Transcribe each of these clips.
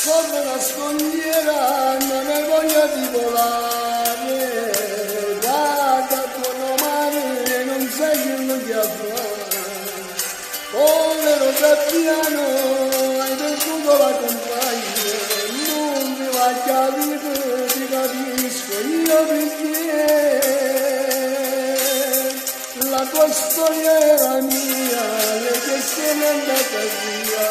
Sopra la scogliera non hai voglia di volare, guarda tuo mare e non sai quello che fare. Povero Gabbiano, hai perduto la compagna, non mi va capito, ti capisco io perché. La tua storia è la mia, lei che se n'è andata via,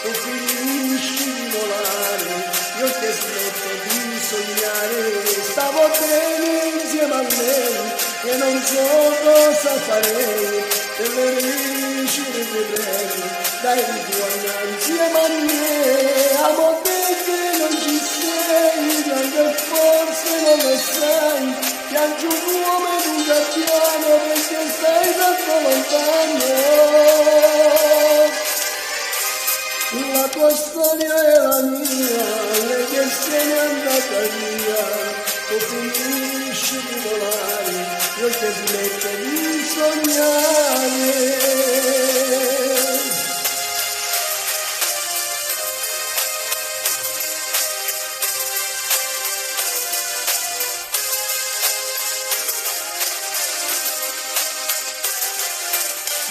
tu finisci di volare, io che smetto di sognare, stavo bene insieme a lei e non so cosa farei per le riuscire di bene, dai ritorna insieme a me, amo te che non ci sei, anche forse non lo sai, piangi un uomo ed un gabbiano perché stai tanto lontano. La tua storia è la mia, lei che se n'è andata via, tu finisci di volare, io che smetto di sognare.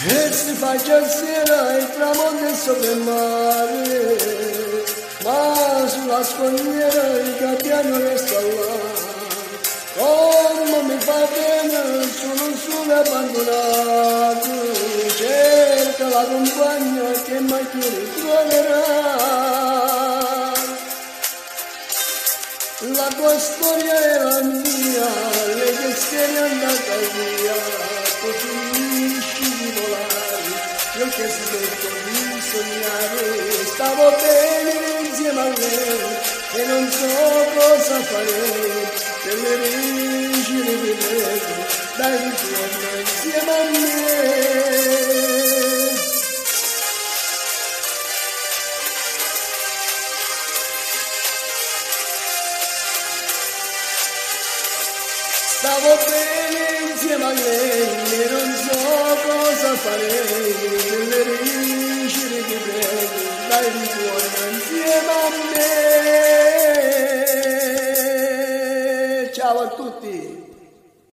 E si faccia sera il tramonto è sopra il mare, ma sulla scogliera il gabbiano resta là. Come mi fa bene, sono un solo abbandonato, cerca la compagna che mai più ritroverà. La tua storia è la mia, lei che se n'è andata via, tu finisci di volare, io che smetto di sognare, stavo bene insieme a lei e non so cosa farei per le rigide di lei, dai ritorna insieme a me. Stavo bene insieme a lei e non so cosa farei per le riuscire di bene, dai ritorna insieme a me.